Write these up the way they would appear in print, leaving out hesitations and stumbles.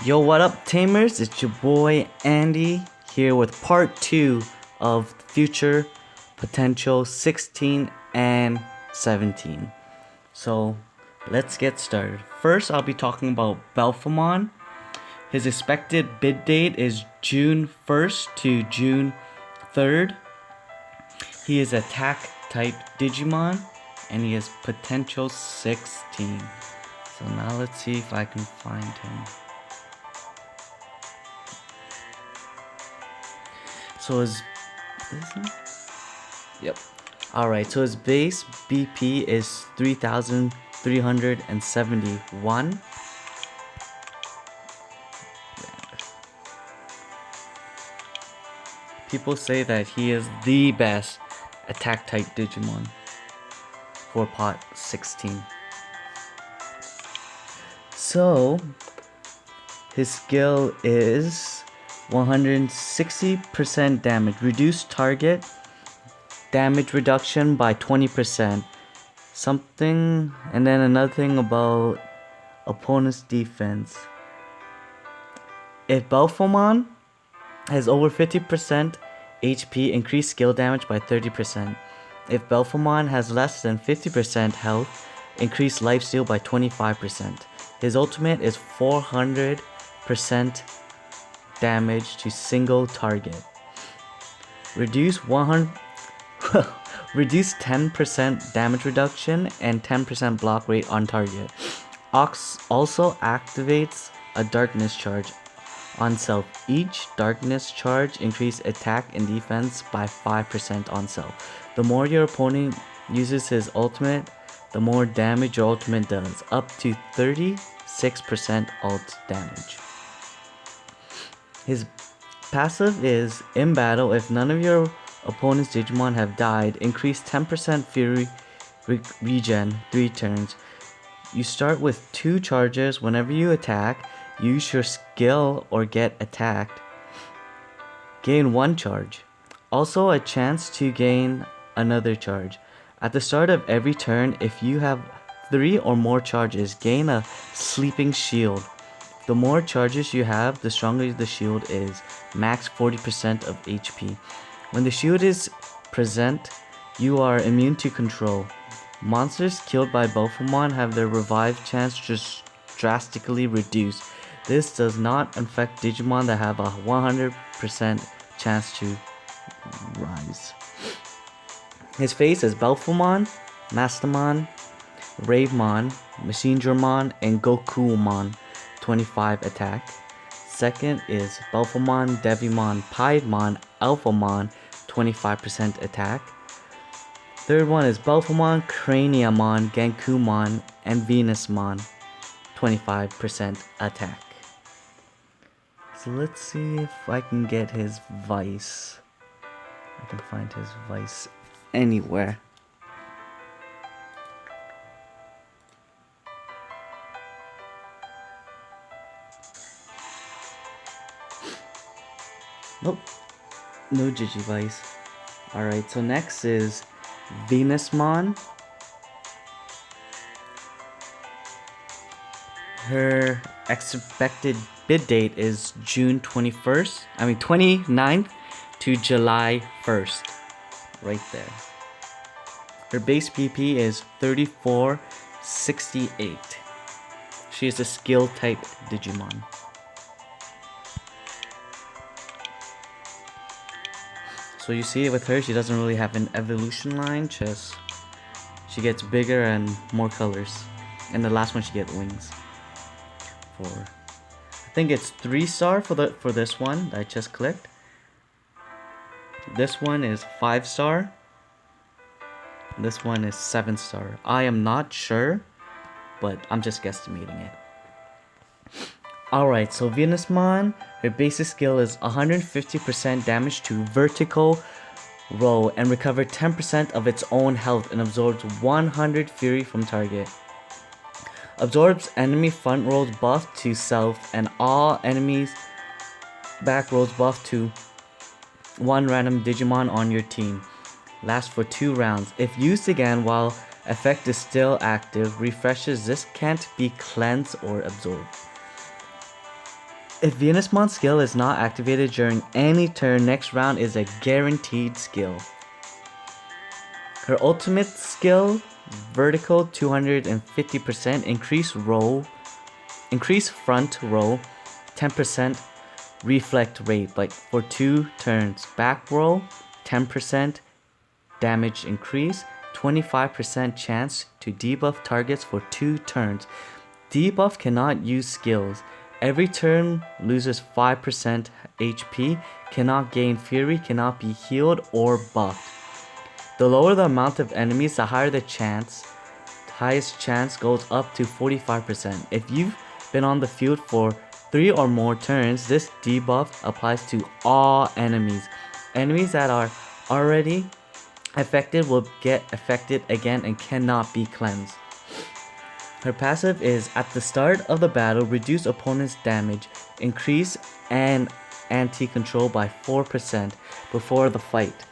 Yo, what up, Tamers? It's your boy Andy here with part 2 of Future Potential 16 and 17. So, let's get started. First, I'll be talking about Belphemon. His expected bid date is June 1st to June 3rd. He is attack type Digimon and he has potential 16. So now let's see if I can find him. So yep. Alright, so his base BP is 3,371. People say that he is the best attack type Digimon for pot 16. So his skill is 160% damage, reduced target damage reduction by 20%, something, and then another thing about opponent's defense. If Belphemon has over 50% HP, increase skill damage by 30%. If Belphemon has less than 50% health, increase lifesteal by 25%. His ultimate is 400% damage to single target. Reduce 10% damage reduction and 10% block rate on target. Ox also activates a darkness charge on self. Each darkness charge increase attack and defense by 5% on self. The more your opponent uses his ultimate, the more damage your ultimate does, up to 36% ult damage. His passive is, in battle, if none of your opponent's Digimon have died, increase 10% Fury regen 3 turns. You start with 2 charges. Whenever you attack, use your skill or get attacked. Gain 1 charge. Also a chance to gain another charge. At the start of every turn, if you have 3 or more charges, gain a sleeping shield. The more charges you have, the stronger the shield is. Max 40% of HP. When the shield is present, you are immune to control. Monsters killed by Belphemon have their revive chance just drastically reduced. This does not affect Digimon that have a 100% chance to rise. His face is Belphemon, Mastamon, Ravemon, Machinedramon, and Gokumon. 25 attack. Second is Belphemon, Devimon, Piedmon, Alphamon, 25% attack. Third one is Belphemon, Craniamon, Gankumon, and Venusmon, 25% attack. So let's see if I can get his vice. I can find his vice anywhere. Nope, no Digivice. Alright, so next is Venusmon. Her expected bid date is June 29th to July 1st. Right there. Her base PP is 3468. She is a skill type Digimon. So you see with her, she doesn't really have an evolution line, just she gets bigger and more colors. And the last one she gets wings. I think it's 3-star for this one that I just clicked. This one is 5-star. This one is 7-star. I am not sure, but I'm just guesstimating it. Alright, so Venusmon, her basic skill is 150% damage to vertical row and recover 10% of its own health and absorbs 100 fury from target. Absorbs enemy front rolls buff to self and all enemies back rolls buff to one random Digimon on your team. Lasts for 2 rounds. If used again while effect is still active, refreshes. This can't be cleansed or absorbed. If Venusmon's skill is not activated during any turn, next round is a guaranteed skill. Her ultimate skill, vertical 250%, increase front roll 10% reflect rate, like for 2 turns. Back roll 10% damage increase, 25% chance to debuff targets for 2 turns. Debuff cannot use skills. Every turn loses 5% HP, cannot gain fury, cannot be healed or buffed. The lower the amount of enemies, the higher the chance. The highest chance goes up to 45%. If you've been on the field for 3 or more turns, this debuff applies to all enemies. Enemies that are already affected will get affected again and cannot be cleansed. Her passive is, at the start of the battle, reduce opponent's damage, increase and anti-control by 4% before the fight.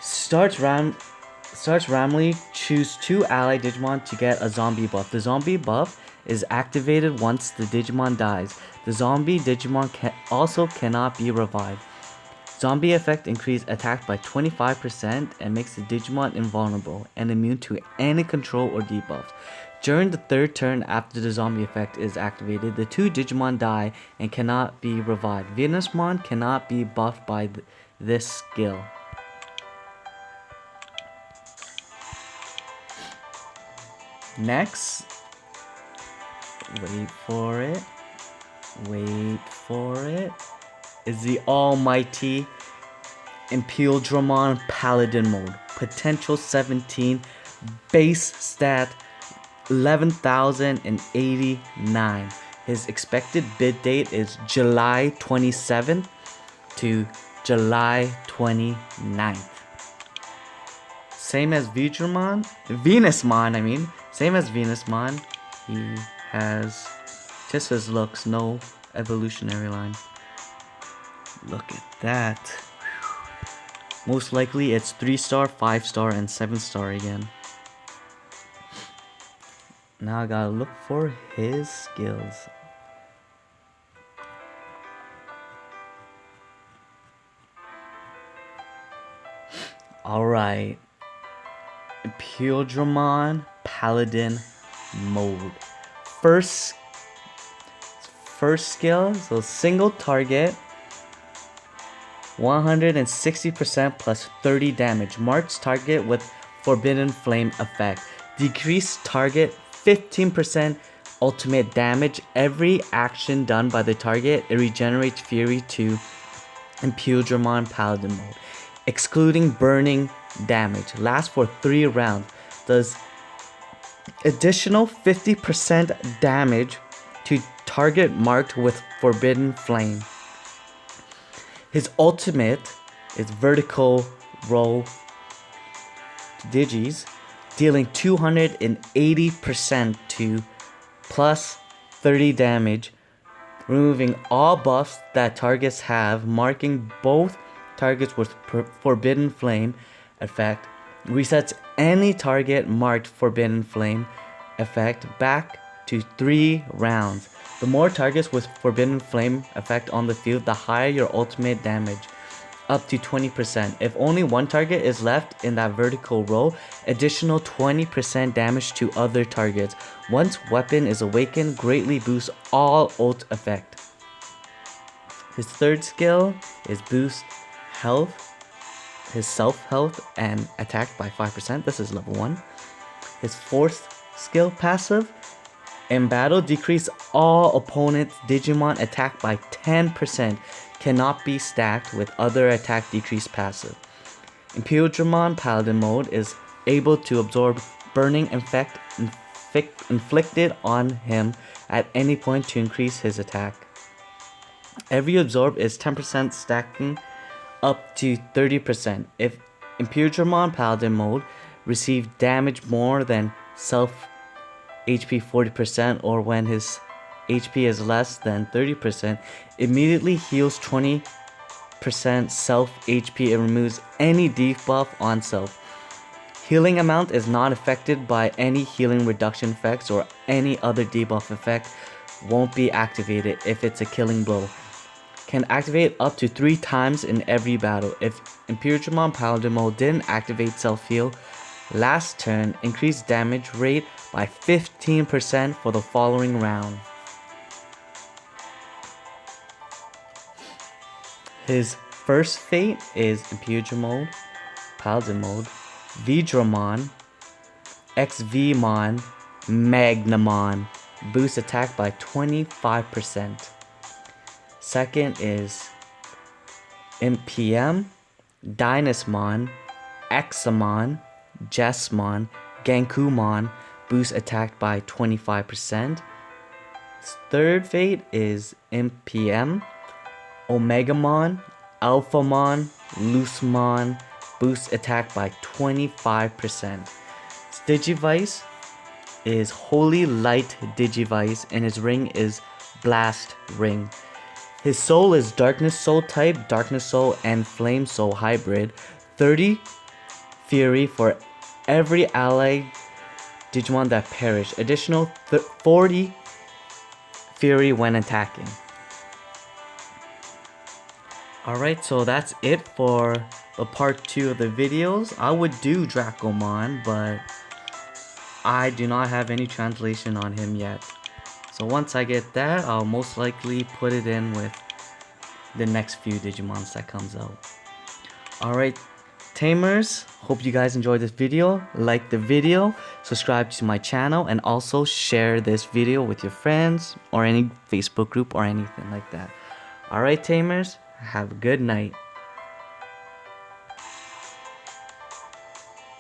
Starts randomly, choose 2 ally Digimon to get a zombie buff. The zombie buff is activated once the Digimon dies. The zombie Digimon also cannot be revived. Zombie effect increase attack by 25% and makes the Digimon invulnerable and immune to any control or debuffs. During the 3rd turn after the zombie effect is activated, the 2 Digimon die and cannot be revived. Venusmon cannot be buffed by this skill. Next, wait for it, is the almighty Imperialdramon Paladin mode. Potential 17, base stat 11,089. His expected bid date is July 27th to July 29th. Same as Venusmon, same as Venusmon, he has just his looks, no evolutionary line. Look at that. Most likely it's 3-star, 5-star, and 7-star again. Now I gotta look for his skills. Alright. Imperialdramon Paladin mode. First skill, so single target, 160% plus 30 damage. Marks target with Forbidden Flame effect. Decrease target 15% ultimate damage. Every action done by the target, it regenerates fury to Imperialdramon Paladin mode, excluding burning damage. Lasts for 3 rounds. Does additional 50% damage to target marked with Forbidden Flame. His ultimate is vertical roll digis, dealing 280% to plus 30 damage, removing all buffs that targets have, marking both targets with Forbidden Flame effect, resets any target marked Forbidden Flame effect back to 3 rounds. The more targets with Forbidden Flame effect on the field, the higher your ultimate damage, up to 20%. If only one target is left in that vertical row, additional 20% damage to other targets. Once weapon is awakened, greatly boosts all ult effect. His 3rd skill is boost health, his self health and attack by 5%. This is level 1. His 4th skill passive, in battle, decrease all opponents' Digimon attack by 10%. Cannot be stacked with other attack decrease passive. Imperialdramon Paladin mode is able to absorb burning effect inflicted on him at any point to increase his attack. Every absorb is 10% stacking up to 30%. If Imperialdramon Paladin mode receives damage more than self HP 40%, or when his HP is less than 30%, immediately heals 20% self HP and removes any debuff on self. Healing amount is not affected by any healing reduction effects or any other debuff effect. won't be activated if it's a killing blow. Can activate up to 3 times in every battle. If Imperialdramon Paladin mode didn't activate self-heal last turn, increase damage rate by 15% for the following round. His first fate is Imperialdramon Paladin mode, Venusmon, Venusmon, Magnamon, boost attack by 25%. Second is MPM, Dynasmon, Examon, Jesmon, Gankumon, boost attack by 25%. Third fate is MPM, Omegamon, Alphamon, Lucemon, boost attack by 25%. His Digivice is Holy Light Digivice and his ring is Blast Ring. His soul is Darkness Soul type, Darkness Soul and Flame Soul hybrid. 30 Fury for every allied Digimon that perish. Additional 40 Fury when attacking. Alright, so that's it for the part 2 of the videos. I would do Dracomon, but I do not have any translation on him yet. So once I get that, I'll most likely put it in with the next few Digimons that comes out. Alright, Tamers, hope you guys enjoyed this video. Like the video, subscribe to my channel, and also share this video with your friends or any Facebook group or anything like that. Alright, Tamers, have a good night.